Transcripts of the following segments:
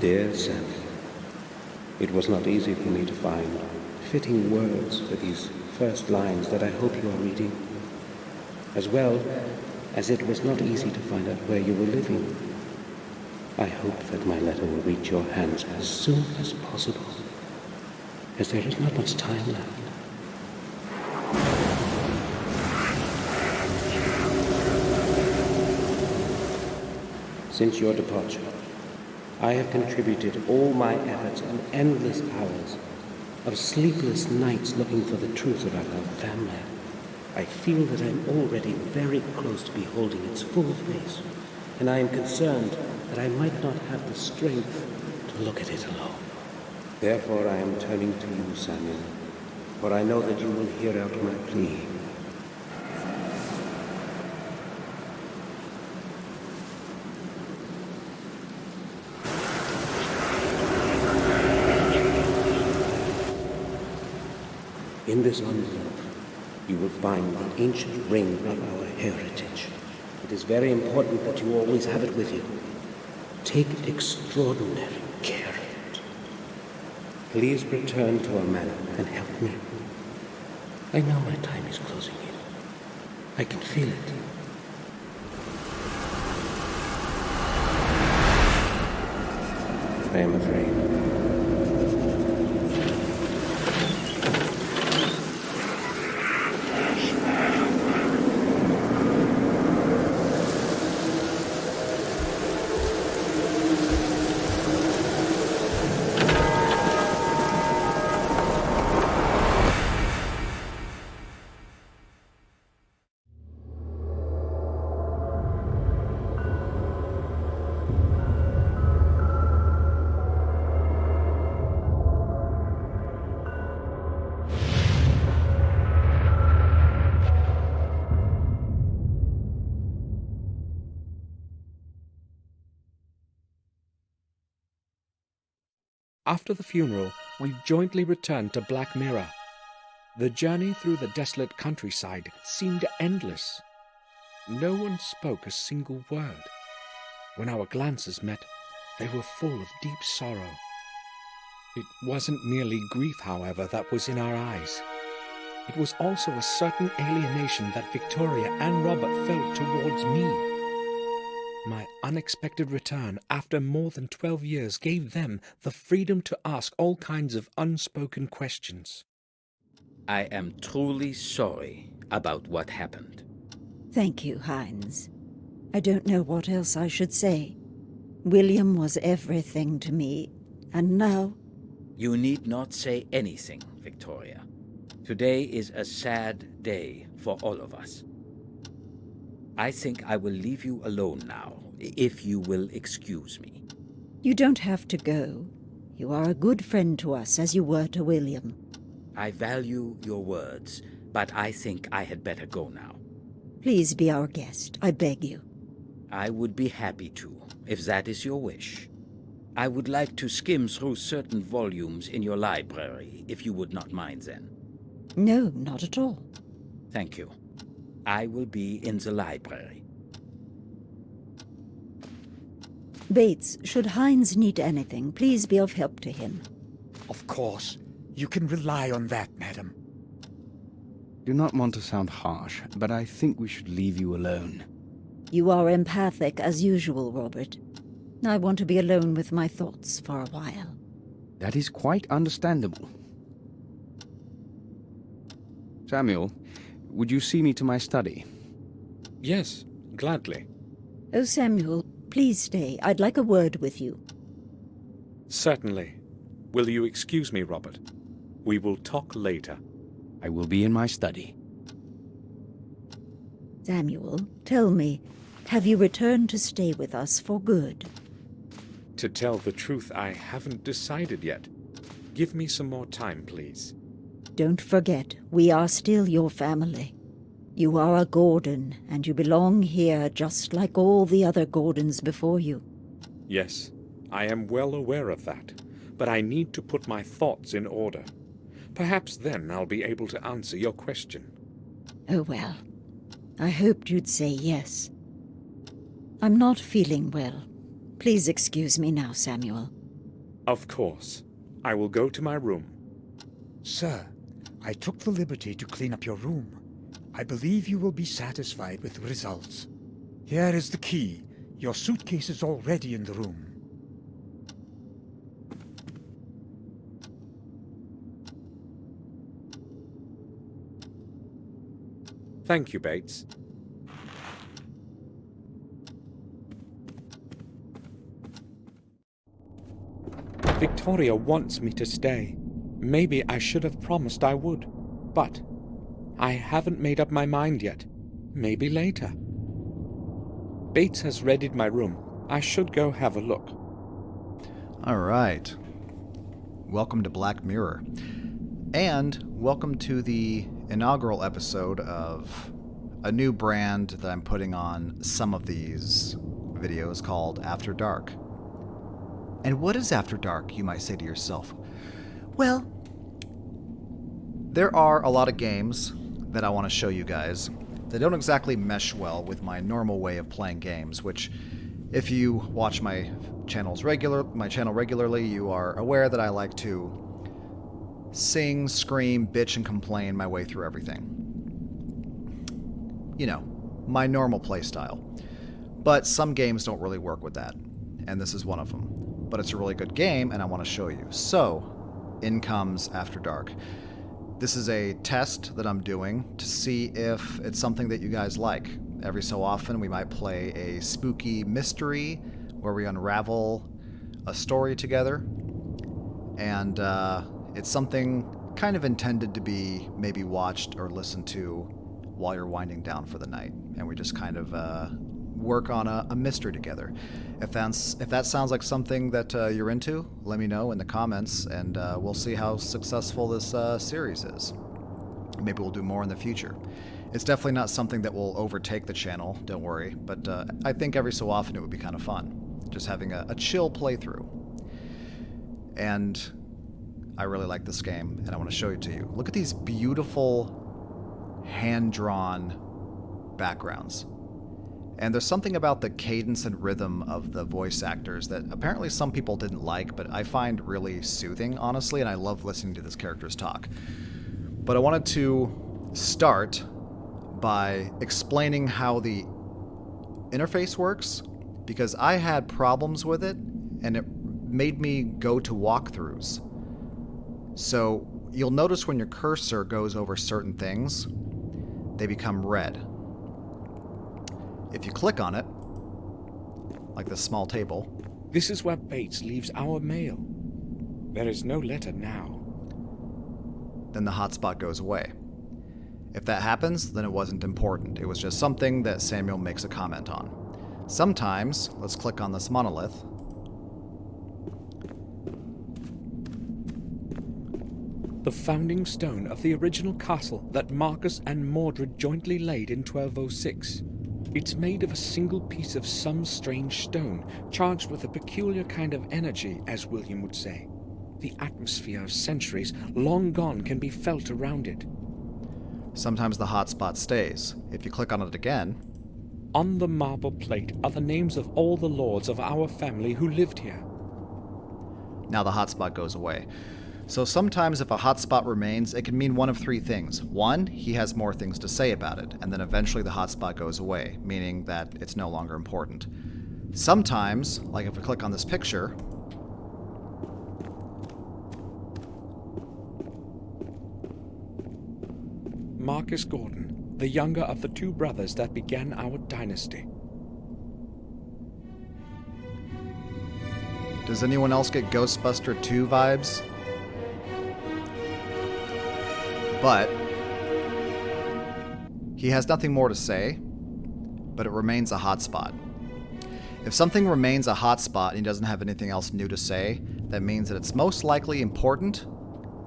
Dear Sam, it was not easy for me to find fitting words for these first lines that I hope you are reading, as well as it was not easy to find out where you were living. I hope that my letter will reach your hands as soon as possible, as there is not much time left. Since your departure, I have contributed all my efforts and endless hours of sleepless nights looking for the truth about our family. I feel that I'm already very close to beholding its full face, and I am concerned that I might not have the strength to look at it alone. Therefore I am turning to you, Samuel, for I know that you will hear out my plea. In this envelope, you will find the ancient ring of our heritage. It is very important that you always have it with you. Take extraordinary care of it. Please return to our manor and help me. I know my time is closing in. I can feel it. I am afraid. After the funeral, we jointly returned to Black Mirror. The journey through the desolate countryside seemed endless. No one spoke a single word. When our glances met, they were full of deep sorrow. It wasn't merely grief, however, that was in our eyes. It was also a certain alienation that Victoria and Robert felt towards me. My unexpected return after more than 12 years gave them the freedom to ask all kinds of unspoken questions. I am truly sorry about what happened. Thank you, Hines. I don't know what else I should say. William was everything to me, and now... You need not say anything, Victoria. Today is a sad day for all of us. I think I will leave you alone now, if you will excuse me. You don't have to go. You are a good friend to us, as you were to William. I value your words, but I think I had better go now. Please be our guest, I beg you. I would be happy to, if that is your wish. I would like to skim through certain volumes in your library, if you would not mind then. No, not at all. Thank you. I will be in the library. Bates, should Hines need anything, please be of help to him. Of course. You can rely on that, madam. Do not want to sound harsh, but I think we should leave you alone. You are empathic as usual, Robert. I want to be alone with my thoughts for a while. That is quite understandable. Samuel, would you see me to my study? Yes, gladly. Oh, Samuel, please stay. I'd like a word with you. Certainly. Will you excuse me, Robert? We will talk later. I will be in my study. Samuel, tell me, have you returned to stay with us for good? To tell the truth, I haven't decided yet. Give me some more time, please. Don't forget, we are still your family. You are a Gordon, and you belong here just like all the other Gordons before you. Yes, I am well aware of that, but I need to put my thoughts in order. Perhaps then I'll be able to answer your question. Oh well, I hoped you'd say yes. I'm not feeling well. Please excuse me now, Samuel. Of course. I will go to my room. Sir, I took the liberty to clean up your room. I believe you will be satisfied with the results. Here is the key. Your suitcase is already in the room. Thank you, Bates. Victoria wants me to stay. Maybe I should have promised I would. But I haven't made up my mind yet. Maybe later. Bates has readied my room. I should go have a look. All right. Welcome to Black Mirror. And welcome to the inaugural episode of a new brand that I'm putting on some of these videos called After Dark. And what is After Dark, you might say to yourself? Well, there are a lot of games that I want to show you guys that don't exactly mesh well with my normal way of playing games, which if you watch my channel regularly, you are aware that I like to sing, scream, bitch, and complain my way through everything. You know, my normal playstyle. But some games don't really work with that, and this is one of them. But it's a really good game, and I want to show you. So, in comes After Dark. This is a test that I'm doing to see if it's something that you guys like. Every so often, we might play a spooky mystery where we unravel a story together. And it's something kind of intended to be maybe watched or listened to while you're winding down for the night. And we just kind of work on a mystery together. If that sounds like something that you're into, let me know in the comments, and we'll see how successful this series is. Maybe we'll do more in the future. It's definitely not something that will overtake the channel, don't worry, but I think every so often it would be kind of fun, just having a chill playthrough. And I really like this game, and I want to show it to you. Look at these beautiful hand-drawn backgrounds. And there's something about the cadence and rhythm of the voice actors that apparently some people didn't like, but I find really soothing, honestly, and I love listening to these characters talk. But I wanted to start by explaining how the interface works, because I had problems with it, and it made me go to walkthroughs. So you'll notice when your cursor goes over certain things, they become red. If you click on it, like this small table... This is where Bates leaves our mail. There is no letter now. Then the hotspot goes away. If that happens, then it wasn't important. It was just something that Samuel makes a comment on. Sometimes, let's click on this monolith. The founding stone of the original castle that Marcus and Mordred jointly laid in 1206. It's made of a single piece of some strange stone, charged with a peculiar kind of energy, as William would say. The atmosphere of centuries long gone can be felt around it. Sometimes the hotspot stays. If you click on it again... On the marble plate are the names of all the lords of our family who lived here. Now the hotspot goes away. So sometimes if a hotspot remains, it can mean one of three things. One, he has more things to say about it, and then eventually the hotspot goes away, meaning that it's no longer important. Sometimes, like if we click on this picture, Marcus Gordon, the younger of the two brothers that began our dynasty. Does anyone else get Ghostbuster 2 vibes? But he has nothing more to say, but it remains a hotspot. If something remains a hotspot and he doesn't have anything else new to say, that means that it's most likely important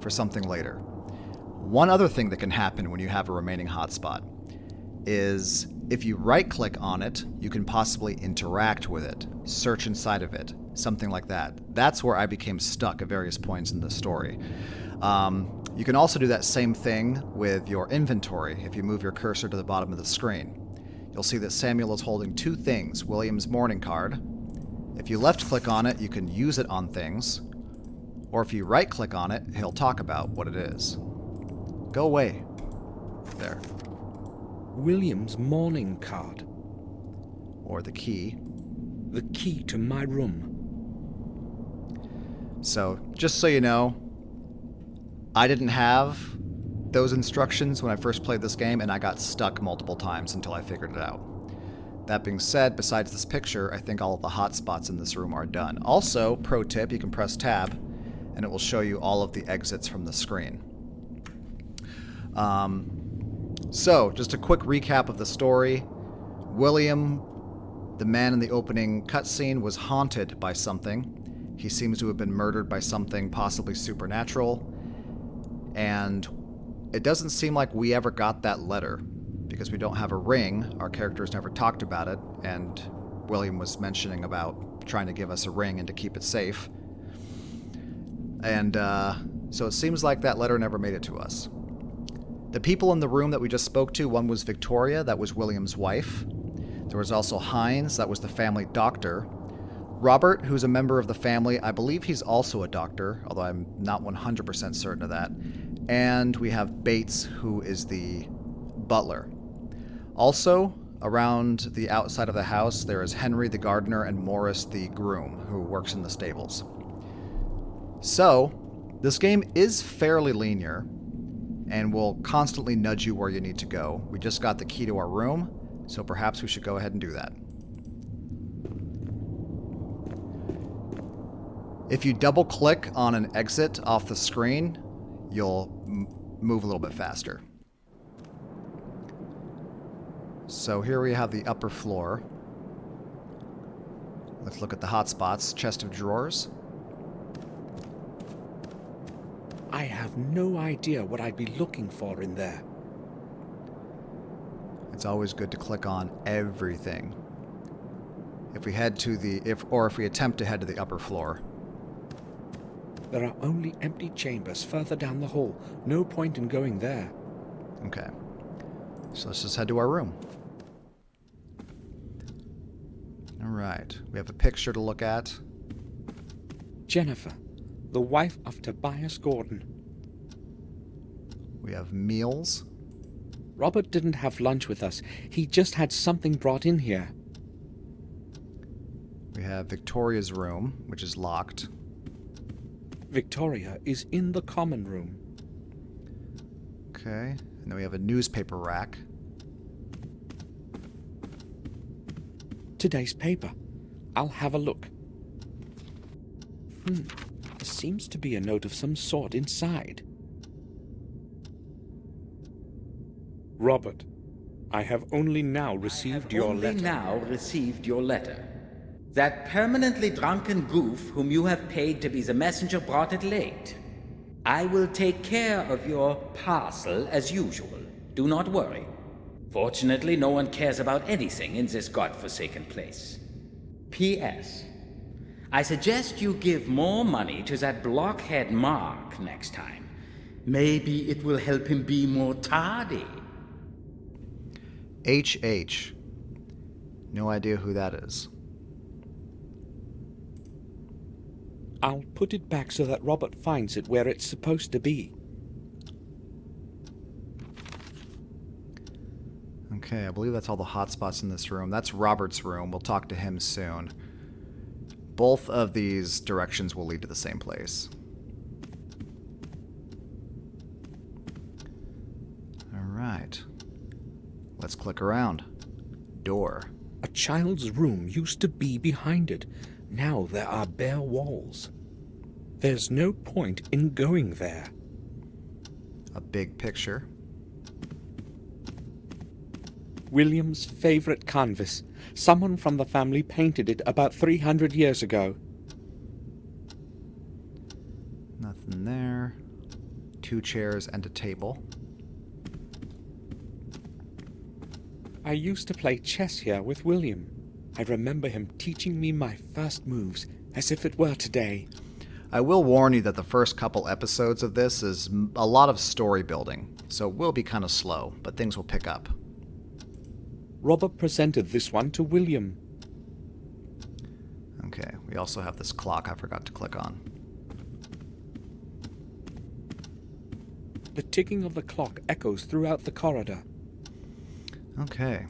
for something later. One other thing that can happen when you have a remaining hotspot is if you right-click on it, you can possibly interact with it, search inside of it, something like that. That's where I became stuck at various points in the story. You can also do that same thing with your inventory if you move your cursor to the bottom of the screen. You'll see that Samuel is holding two things, William's mourning card. If you left-click on it, you can use it on things, Or if you right-click on it, he'll talk about what it is. Go away. There. William's mourning card. Or the key. The key to my room. So, just so you know, I didn't have those instructions when I first played this game, and I got stuck multiple times until I figured it out. That being said, besides this picture, I think all of the hotspots in this room are done. Also, pro tip, you can press tab, and it will show you all of the exits from the screen. So, just a quick recap of the story. William, the man in the opening cutscene, was haunted by something. He seems to have been murdered by something possibly supernatural. And it doesn't seem like we ever got that letter, because we don't have a ring. Our characters never talked about it, and William was mentioning about trying to give us a ring and to keep it safe. And so it seems like that letter never made it to us. The people in the room that we just spoke to, one was Victoria, that was William's wife. There was also Hines, that was the family doctor. Robert, who's a member of the family, I believe he's also a doctor, although I'm not 100% certain of that. And we have Bates, who is the butler. Also, around the outside of the house, there is Henry the gardener and Morris the groom, who works in the stables. So, this game is fairly linear, and will constantly nudge you where you need to go. We just got the key to our room, so perhaps we should go ahead and do that. If you double-click on an exit off the screen, you'll move a little bit faster. So here we have the upper floor. Let's look at the hotspots. Chest of drawers. I have no idea what I'd be looking for in there. It's always good to click on everything. If we head to the if we attempt to head to the upper floor. There are only empty chambers further down the hall. No point in going there. Okay. So let's just head to our room. Alright. We have a picture to look at. Jennifer, the wife of Tobias Gordon. We have meals. Robert didn't have lunch with us. He just had something brought in here. We have Victoria's room, which is locked. Victoria is in the common room. Okay. And then we have a newspaper rack. Today's paper. I'll have a look. There seems to be a note of some sort inside. Robert, I have only now received your letter. That permanently drunken goof whom you have paid to be the messenger brought it late. I will take care of your parcel as usual. Do not worry. Fortunately, no one cares about anything in this godforsaken place. P.S. I suggest you give more money to that blockhead Mark next time. Maybe it will help him be more tardy. H.H. No idea who that is. I'll put it back so that Robert finds it where it's supposed to be. Okay, I believe that's all the hotspots in this room. That's Robert's room. We'll talk to him soon. Both of these directions will lead to the same place. Alright. Let's click around. Door. A child's room used to be behind it. Now there are bare walls. There's no point in going there. A big picture. William's favorite canvas. Someone from the family painted it about 300 years ago. Nothing there. 2 chairs and a table. I used to play chess here with William. I remember him teaching me my first moves, as if it were today. I will warn you that the first couple episodes of this is a lot of story building, so it will be kind of slow, but things will pick up. Robert presented this one to William. Okay, we also have this clock I forgot to click on. The ticking of the clock echoes throughout the corridor. Okay.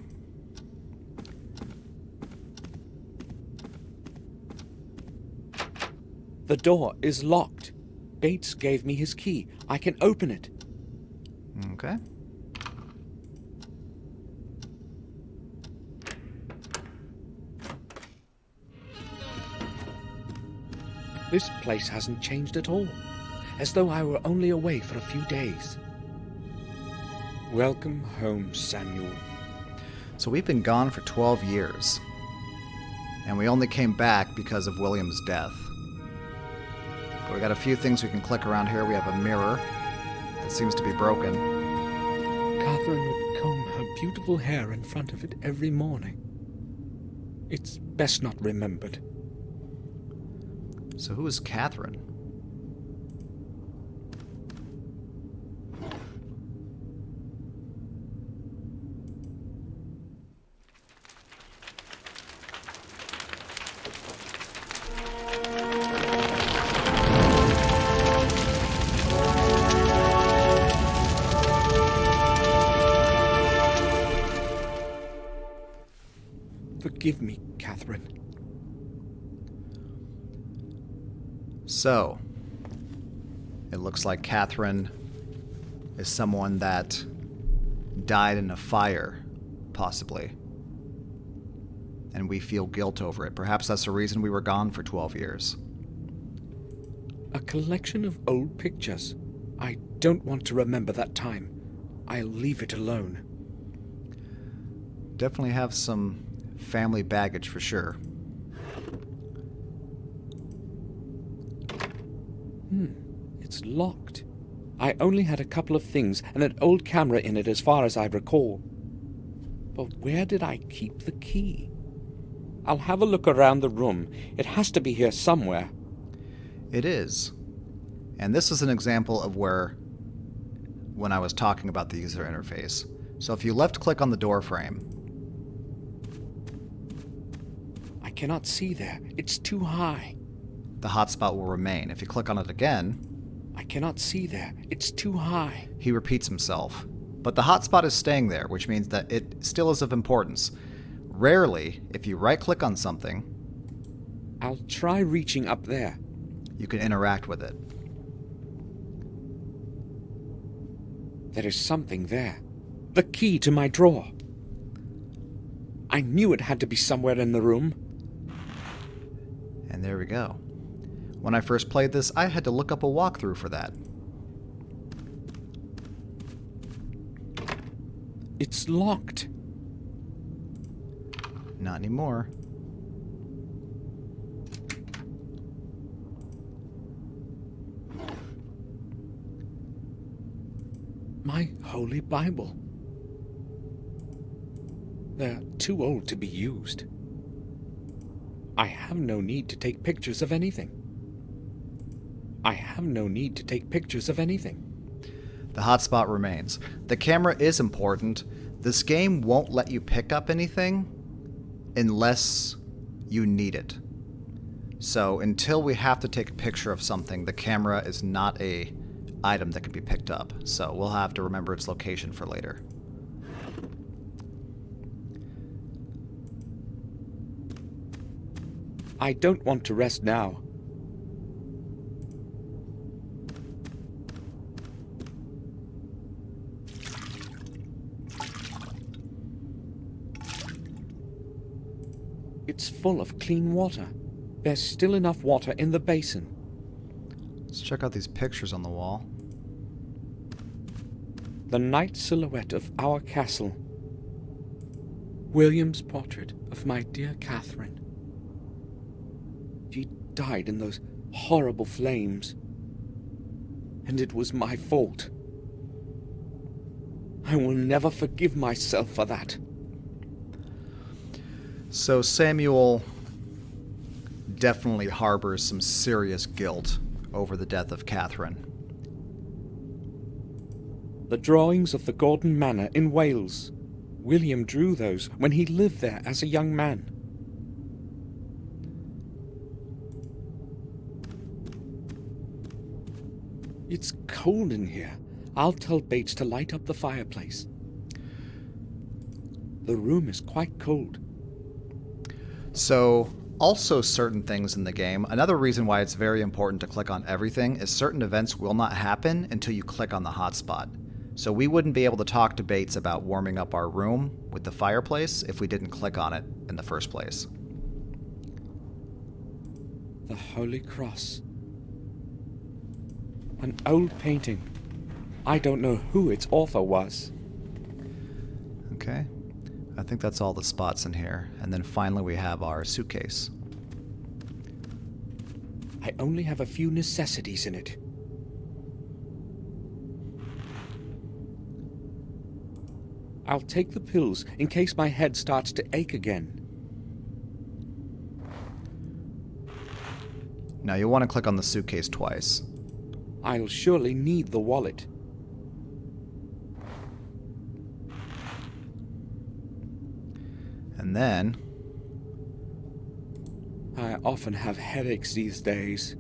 The door is locked. Bates gave me his key. I can open it. Okay. This place hasn't changed at all, as though I were only away for a few days. Welcome home, Samuel. So we've been gone for 12 years. And we only came back because of William's death. But we got a few things we can click around here. We have a mirror that seems to be broken. Catherine would comb her beautiful hair in front of it every morning. It's best not remembered. So who is Catherine? Forgive me, Catherine. So, it looks like Catherine is someone that died in a fire, possibly. And we feel guilt over it. Perhaps that's the reason we were gone for 12 years. A collection of old pictures. I don't want to remember that time. I'll leave it alone. Definitely have some family baggage for sure. It's locked. I only had a couple of things and an old camera in it as far as I recall. But where did I keep the key? I'll have a look around the room. It has to be here somewhere. It is. And this is an example of when I was talking about the user interface. So if you left-click on the door frame, I cannot see there. It's too high. the hotspot will remain. If you click on it again, I cannot see there. It's too high. he repeats himself. But the hotspot is staying there, which means that it still is of importance. Rarely, if you right-click on something, I'll try reaching up there. you can interact with it. There is something there. The key to my drawer. I knew it had to be somewhere in the room. And there we go. When I first played this, I had to look up a walkthrough for that. It's locked. Not anymore. My Holy Bible. They're too old to be used. I have no need to take pictures of anything. I have no need to take pictures of anything. The hotspot remains. The camera is important. This game won't let you pick up anything unless you need it. So until we have to take a picture of something, the camera is not a item that can be picked up. So we'll have to remember its location for later. I don't want to rest now. It's full of clean water. There's still enough water in the basin. Let's check out these pictures on the wall. The night silhouette of our castle. William's portrait of my dear Catherine. She died in those horrible flames. And it was my fault. I will never forgive myself for that. So Samuel definitely harbors some serious guilt over the death of Catherine. The drawings of the Gordon Manor in Wales. William drew those when he lived there as a young man. It's cold in here. I'll tell Bates to light up the fireplace. The room is quite cold. So, also certain things in the game. Another reason why it's very important to click on everything is certain events will not happen until you click on the hotspot. So we wouldn't be able to talk to Bates about warming up our room with the fireplace if we didn't click on it in the first place. The Holy Cross. An old painting. I don't know who its author was. Okay. I think that's all the spots in here. And then finally we have our suitcase. I only have a few necessities in it. I'll take the pills in case my head starts to ache again. Now you'll want to click on the suitcase twice. I'll surely need the wallet. And then, I often have headaches these days.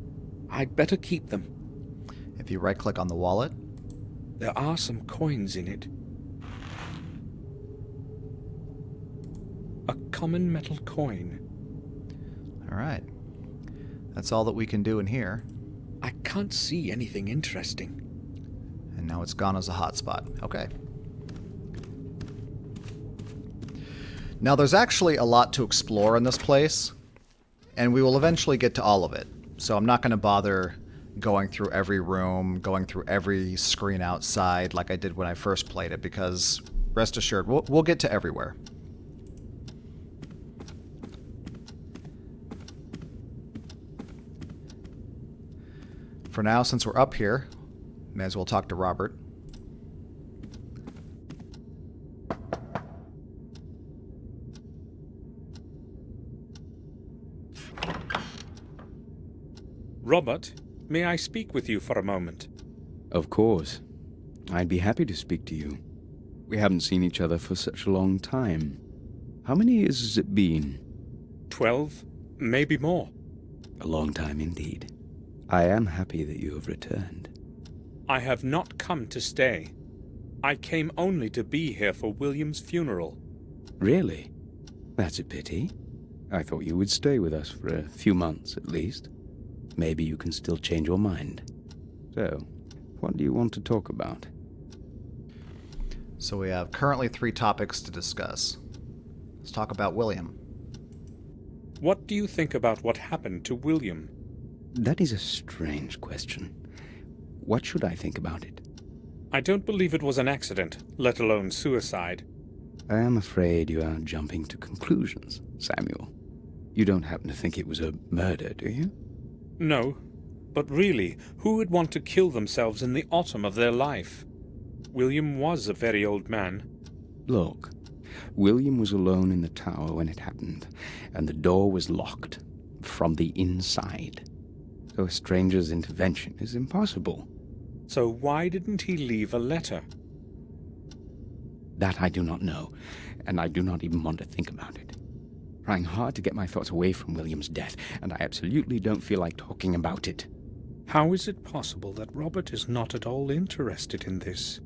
I'd better keep them. if you right click on the wallet, There are some coins in it. A common metal coin. alright. That's all that we can do in here. I can't see anything interesting. And now it's gone as a hotspot. Okay. Now there's actually a lot to explore in this place, and we will eventually get to all of it. So I'm not going to bother going through every room, going through every screen outside like I did when I first played it, because rest assured, we'll get to everywhere. For now, since we're up here, may as well talk to Robert. Robert, may I speak with you for a moment? Of course. I'd be happy to speak to you. We haven't seen each other for such a long time. How many years has it been? 12, maybe more. A long time indeed. I am happy that you have returned. I have not come to stay. I came only to be here for William's funeral. Really? That's a pity. I thought you would stay with us for a few months at least. Maybe you can still change your mind. So, what do you want to talk about? So we have currently 3 topics to discuss. Let's talk about William. What do you think about what happened to William? That is a strange question. What should I think about it? I don't believe it was an accident, let alone suicide. I am afraid you are jumping to conclusions, Samuel. You don't happen to think it was a murder, do you? No, but really, who would want to kill themselves in the autumn of their life? William was a very old man. Look, William was alone in the tower when it happened, and the door was locked from the inside. So a stranger's intervention is impossible. So why didn't he leave a letter? That I do not know, and I do not even want to think about it. Trying hard to get my thoughts away from William's death, and I absolutely don't feel like talking about it. How is it possible that Robert is not at all interested in this?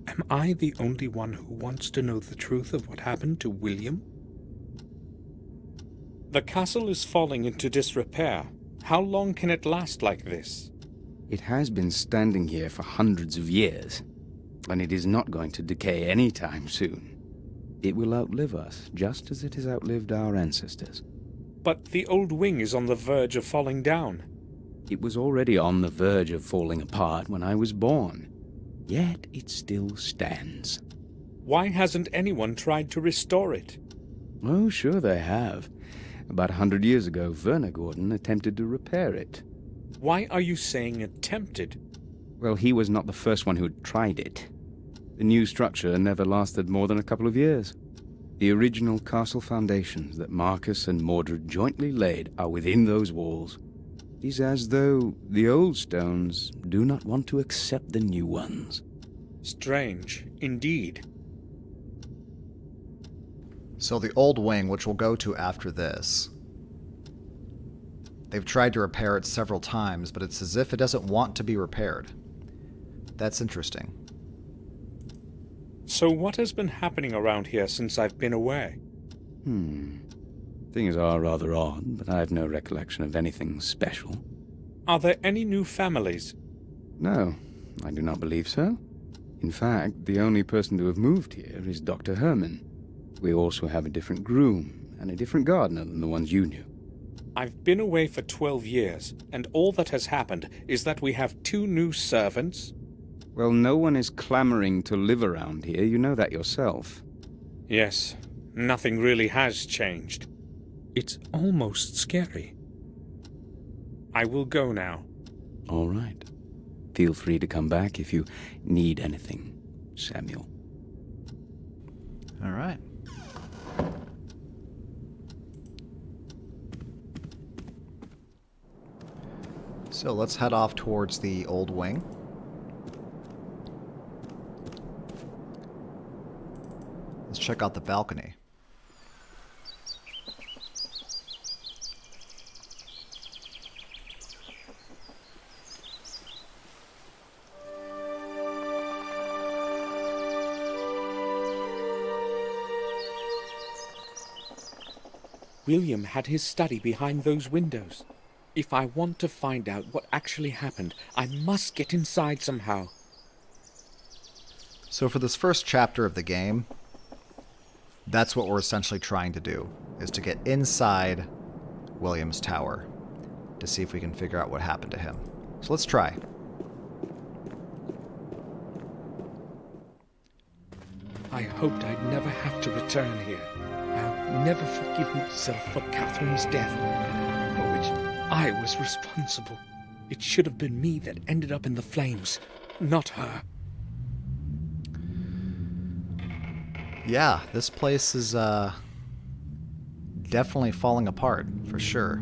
Am I the only one who wants to know the truth of what happened to William? The castle is falling into disrepair. How long can it last like this? It has been standing here for hundreds of years, and it is not going to decay any time soon. It will outlive us, just as it has outlived our ancestors. But the old wing is on the verge of falling down. It was already on the verge of falling apart when I was born. Yet it still stands. Why hasn't anyone tried to restore it? Oh, sure they have. About 100 years ago, Werner Gordon attempted to repair it. Why are you saying attempted? Well, he was not the first one who had tried it. The new structure never lasted more than a couple of years. The original castle foundations that Marcus and Mordred jointly laid are within those walls. It is as though the old stones do not want to accept the new ones. Strange, indeed. So the old wing, which we'll go to after this, they've tried to repair it several times, but it's as if it doesn't want to be repaired. That's interesting. So what has been happening around here since I've been away? Things are rather odd, but I have no recollection of anything special. Are there any new families? No, I do not believe so. In fact, the only person to have moved here is Dr. Herman. We also have a different groom and a different gardener than the ones you knew. I've been away for 12 years, and all that has happened is that we have 2 new servants. Well, no one is clamoring to live around here, you know that yourself. Yes, nothing really has changed. It's almost scary. I will go now. All right. Feel free to come back if you need anything, Samuel. All right. So let's head off towards the old wing. Let's check out the balcony. William had his study behind those windows. If I want to find out what actually happened, I must get inside somehow. So for this first chapter of the game, that's what we're essentially trying to do, is to get inside William's tower to see if we can figure out what happened to him. So let's try. I hoped I'd never have to return here. I'll never forgive myself for Catherine's death, for which I was responsible. It should have been me that ended up in the flames, not her. Yeah, this place is definitely falling apart, for sure.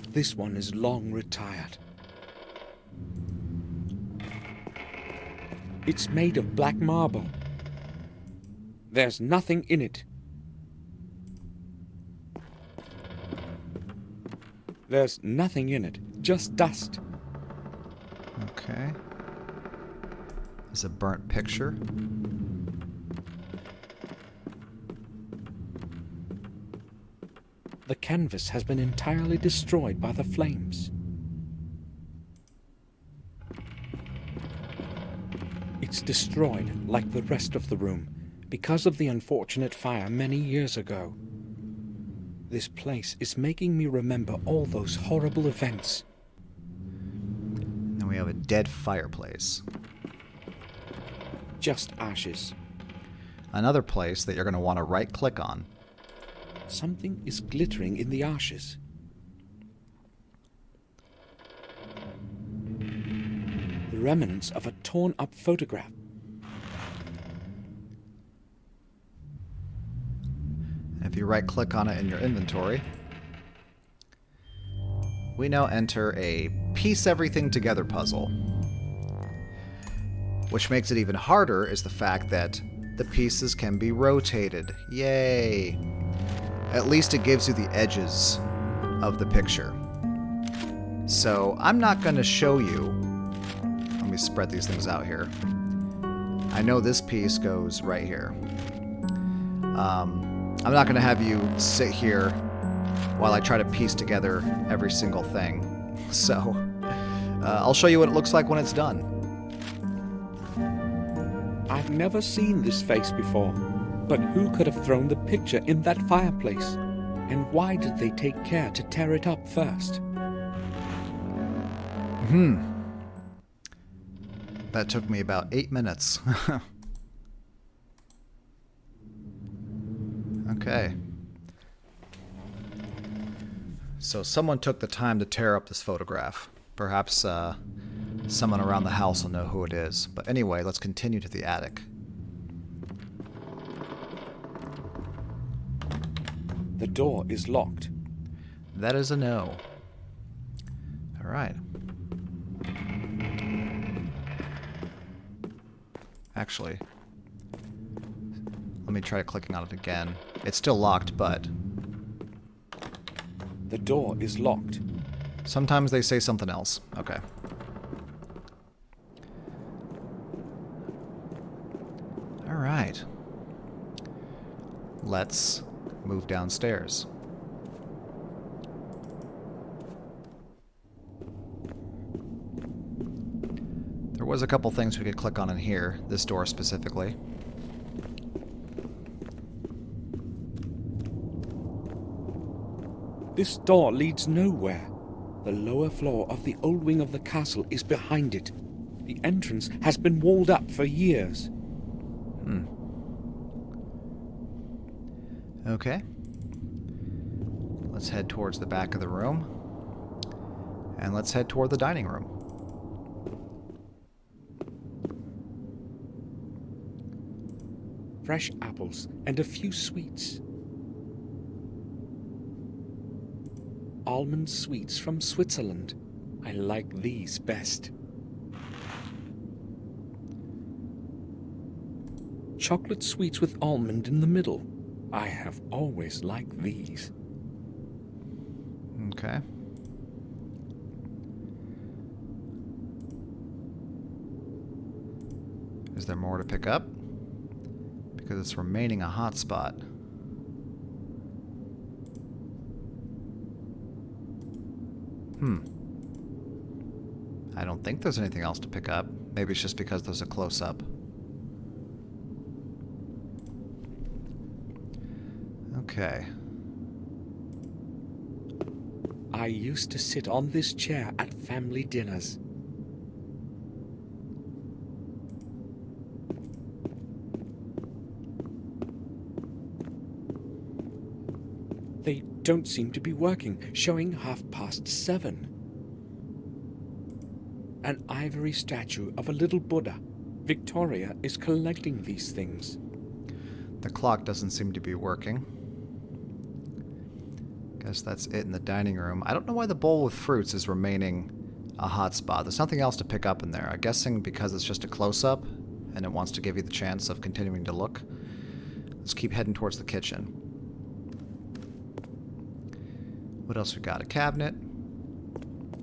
This one is long retired. It's made of black marble. There's nothing in it. There's nothing in it, just dust. Okay. There's a burnt picture. The canvas has been entirely destroyed by the flames. It's destroyed like the rest of the room because of the unfortunate fire many years ago. This place is making me remember all those horrible events. And we have a dead fireplace. Just ashes. Another place that you're going to want to right-click on. Something is glittering in the ashes. The remnants of a torn-up photograph. If you right-click on it in your inventory, we now enter a piece everything together puzzle. Which makes it even harder is the fact that the pieces can be rotated. Yay! At least it gives you the edges of the picture. So I'm not going to show you. Let me spread these things out here. I know this piece goes right here. I'm not going to have you sit here while I try to piece together every single thing. So I'll show you what it looks like when it's done. I've never seen this face before, but who could have thrown the picture in that fireplace? And why did they take care to tear it up first? That took me about 8 minutes. Okay. So someone took the time to tear up this photograph. Perhaps someone around the house will know who it is. But anyway, let's continue to the attic. The door is locked. That is a no. All right. Actually, let me try clicking on it again. It's still locked, but The door is locked. sometimes they say something else. Okay. All right. Let's move downstairs. There was a couple things we could click on in here, this door specifically. This door leads nowhere. The lower floor of the old wing of the castle is behind it. The entrance has been walled up for years. Okay. Let's head towards the back of the room. And let's head toward the dining room. Fresh apples and a few sweets. Almond sweets from Switzerland. I like these best. Chocolate sweets with almond in the middle. I have always liked these. Okay. Is there more to pick up? Because it's remaining a hot spot. I don't think there's anything else to pick up. Maybe it's just because there's a close-up. Okay. I used to sit on this chair at family dinners. They don't seem to be working, showing 7:30. An ivory statue of a little Buddha. Victoria is collecting these things. The clock doesn't seem to be working. Guess that's it in the dining room. I don't know why the bowl with fruits is remaining a hot spot. There's nothing else to pick up in there. I'm guessing because it's just a close-up and it wants to give you the chance of continuing to look. Let's keep heading towards the kitchen. What else we got? A cabinet.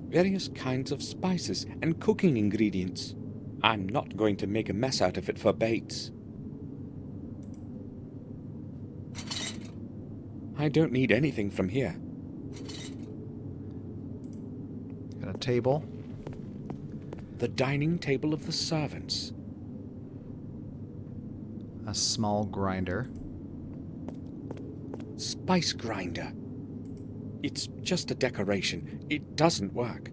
Various kinds of spices and cooking ingredients. I'm not going to make a mess out of it for Bates. I don't need anything from here. Got a table. The dining table of the servants. A small grinder. Spice grinder. It's just a decoration. It doesn't work.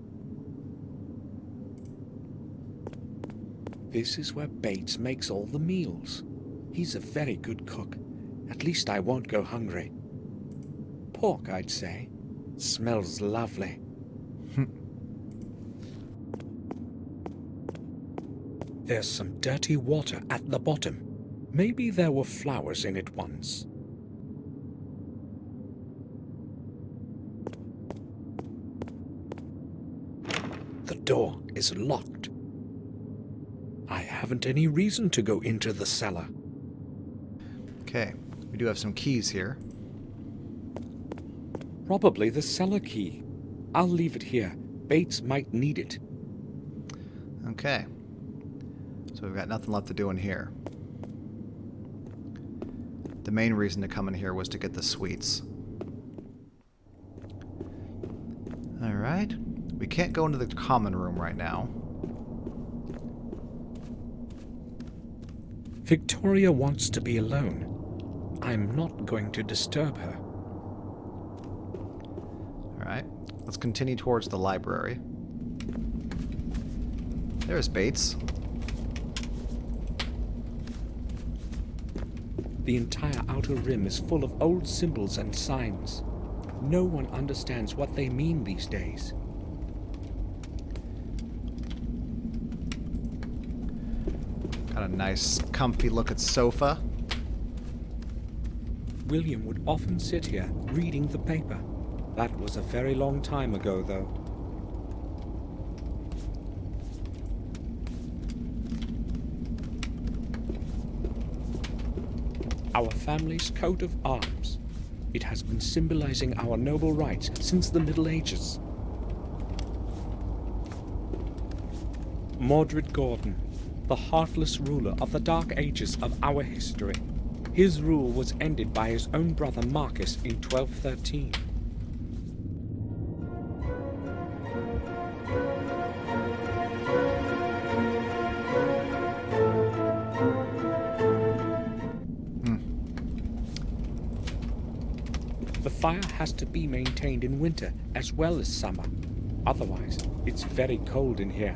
This is where Bates makes all the meals. He's a very good cook. At least I won't go hungry. Pork, I'd say. Smells lovely. There's some dirty water at the bottom. Maybe there were flowers in it once. The door is locked. I haven't any reason to go into the cellar. Okay, we do have some keys here. Probably the cellar key. I'll leave it here. Bates might need it. Okay. So we've got nothing left to do in here. The main reason to come in here was to get the sweets. Alright. We can't go into the common room right now. Victoria wants to be alone. I'm not going to disturb her. Alright. Let's continue towards the library. There's Bates. The entire outer rim is full of old symbols and signs. No one understands what they mean these days. Got a nice, comfy looking sofa. William would often sit here reading the paper. That was a very long time ago, though. Our family's coat of arms. It has been symbolizing our noble rights since the Middle Ages. Mordred Gordon, the heartless ruler of the dark ages of our history. His rule was ended by his own brother Marcus in 1213. The fire has to be maintained in winter as well as summer. Otherwise, it's very cold in here.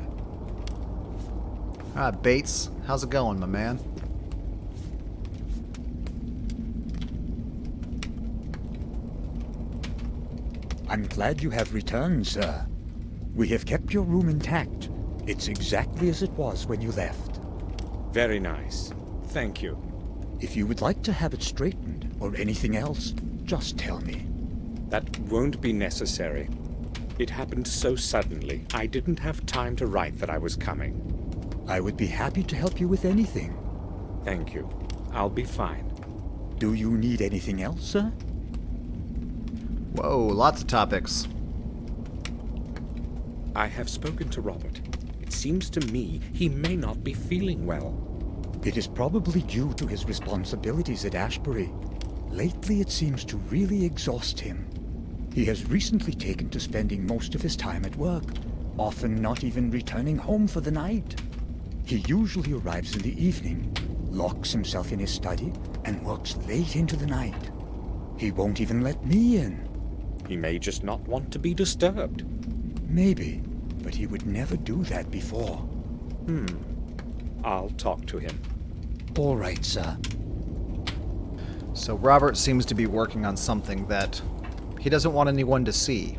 Bates, how's it going, my man? I'm glad you have returned, sir. We have kept your room intact. It's exactly as it was when you left. Very nice. Thank you. If you would like to have it straightened or anything else, just tell me. That won't be necessary. It happened so suddenly, I didn't have time to write that I was coming. I would be happy to help you with anything. Thank you. I'll be fine. Do you need anything else, sir? Whoa, lots of topics. I have spoken to Robert. It seems to me he may not be feeling well. It is probably due to his responsibilities at Ashbury. Lately, it seems to really exhaust him. He has recently taken to spending most of his time at work, often not even returning home for the night. He usually arrives in the evening, locks himself in his study, and works late into the night. He won't even let me in. He may just not want to be disturbed. Maybe, but he would never do that before. I'll talk to him. All right, sir. So Robert seems to be working on something that he doesn't want anyone to see.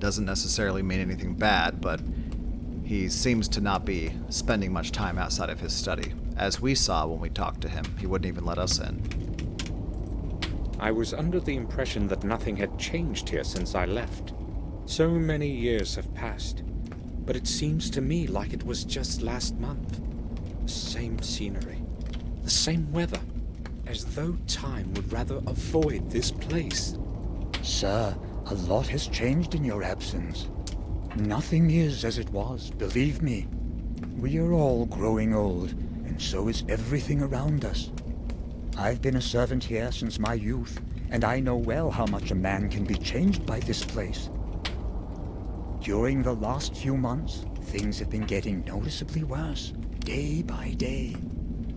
Doesn't necessarily mean anything bad, but he seems to not be spending much time outside of his study. As we saw when we talked to him, he wouldn't even let us in. I was under the impression that nothing had changed here since I left. So many years have passed, but it seems to me like it was just last month. The same scenery, the same weather, as though time would rather avoid this place. Sir, a lot has changed in your absence. Nothing is as it was, believe me. We are all growing old, and so is everything around us. I've been a servant here since my youth, and I know well how much a man can be changed by this place. During the last few months, things have been getting noticeably worse, day by day.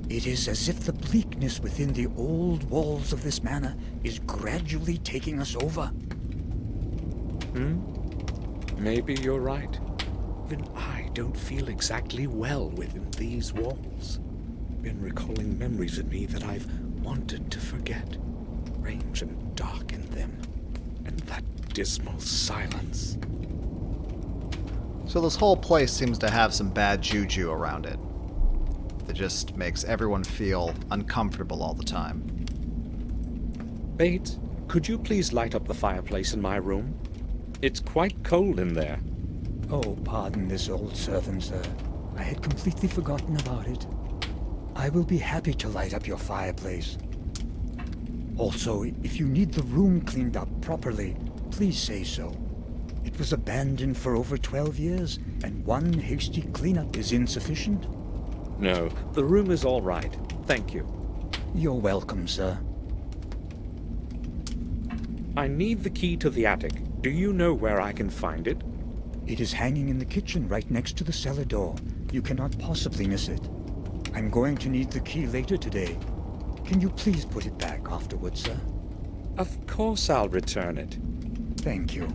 It is as if the bleakness within the old walls of this manor is gradually taking us over. Maybe you're right. Even I don't feel exactly well within these walls. Been recalling memories of me that I've wanted to forget. Strange and dark in them. And that dismal silence. So this whole place seems to have some bad juju around it. That just makes everyone feel uncomfortable all the time. Bates, could you please light up the fireplace in my room? It's quite cold in there. Oh, pardon this old servant, sir. I had completely forgotten about it. I will be happy to light up your fireplace. Also, if you need the room cleaned up properly, please say so. It was abandoned for over 12 years, and one hasty cleanup is insufficient. No, the room is all right. Thank you. You're welcome, sir. I need the key to the attic. Do you know where I can find it? It is hanging in the kitchen right next to the cellar door. You cannot possibly miss it. I'm going to need the key later today. Can you please put it back afterwards, sir? Of course I'll return it. Thank you.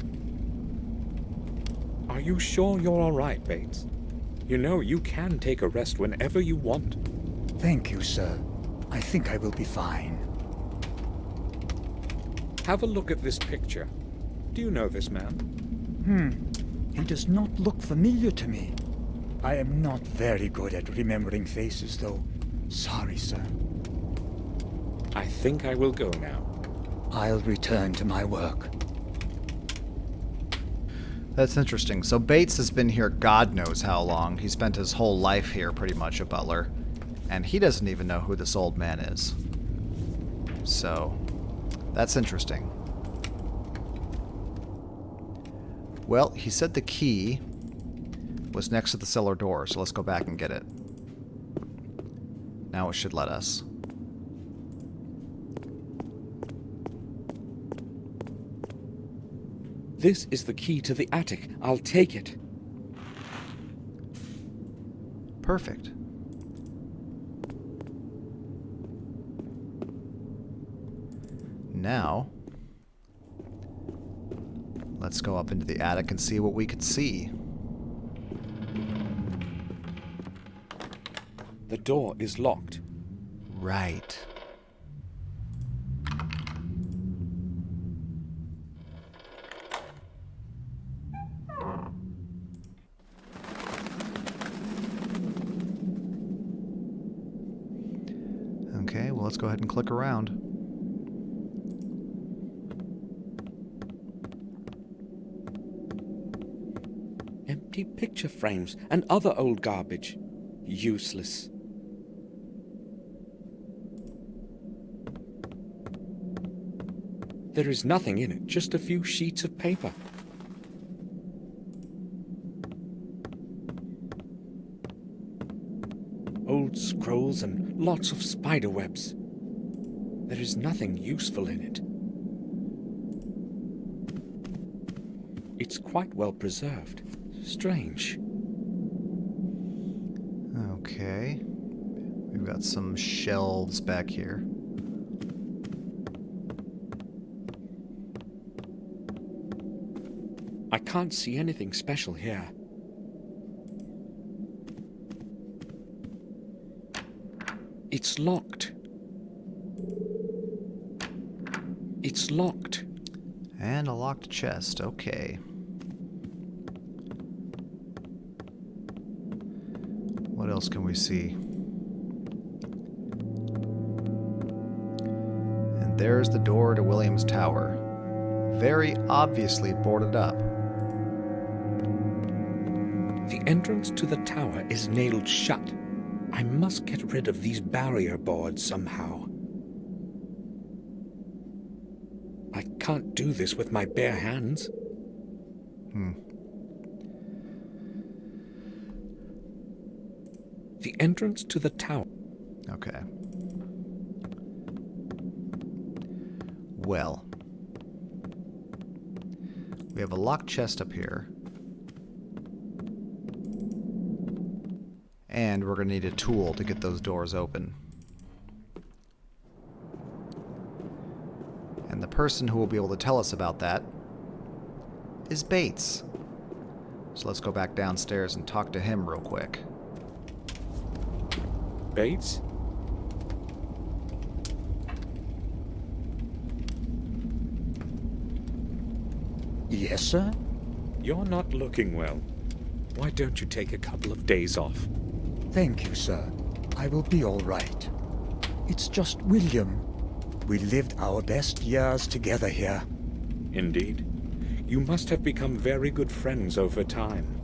Are you sure you're all right, Bates? You know you can take a rest whenever you want. Thank you, sir. I think I will be fine. Have a look at this picture. Do you know this man? He does not look familiar to me. I am not very good at remembering faces, though. Sorry, sir. I think I will go now. I'll return to my work. That's interesting. So Bates has been here God knows how long. He spent his whole life here, pretty much, a butler. And he doesn't even know who this old man is. So, that's interesting. Well, he said the key was next to the cellar door, so let's go back and get it. Now it should let us. This is the key to the attic. I'll take it. Perfect. Now, let's go up into the attic and see what we can see. The door is locked. Right. Okay, well, let's go ahead and click around. Empty picture frames and other old garbage. Useless. There is nothing in it, just a few sheets of paper. Old scrolls and lots of spider webs. There is nothing useful in it. It's quite well preserved. Strange. Okay. We've got some shelves back here. I can't see anything special here. It's locked. It's locked. And a locked chest. Okay. What else can we see? And there's the door to William's Tower. Very obviously boarded up. The entrance to the tower is nailed shut. I must get rid of these barrier boards somehow. I can't do this with my bare hands. The entrance to the tower. Okay. Well. We have a locked chest up here. And we're going to need a tool to get those doors open. And the person who will be able to tell us about that is Bates. So let's go back downstairs and talk to him real quick. Bates? Yes, sir? You're not looking well. Why don't you take a couple of days off? Thank you, sir. I will be all right. It's just William. We lived our best years together here. Indeed. You must have become very good friends over time.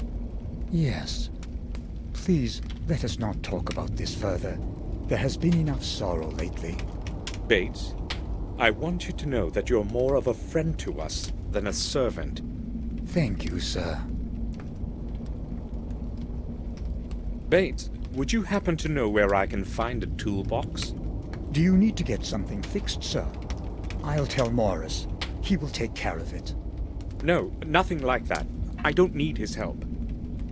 Yes. Please, let us not talk about this further. There has been enough sorrow lately. Bates, I want you to know that you're more of a friend to us than a servant. Thank you, sir. Bates, would you happen to know where I can find a toolbox? Do you need to get something fixed, sir? I'll tell Morris. He will take care of it. No, nothing like that. I don't need his help.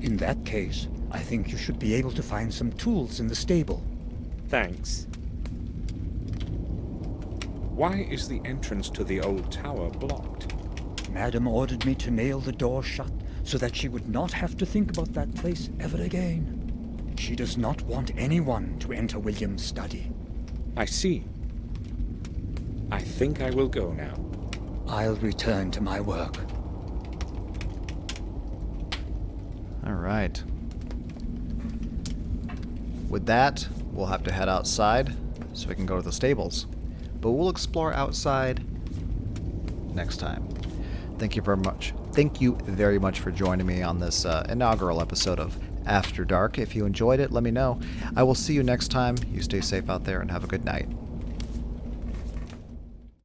In that case, I think you should be able to find some tools in the stable. Thanks. Why is the entrance to the old tower blocked? Madam ordered me to nail the door shut so that she would not have to think about that place ever again. She does not want anyone to enter William's study. I see. I think I will go now. I'll return to my work. All right. With that, we'll have to head outside so we can go to the stables. But we'll explore outside next time. Thank you very much. Thank you very much for joining me on this inaugural episode of After Dark. If you enjoyed it, let me know. I will see you next time. You stay safe out there and have a good night.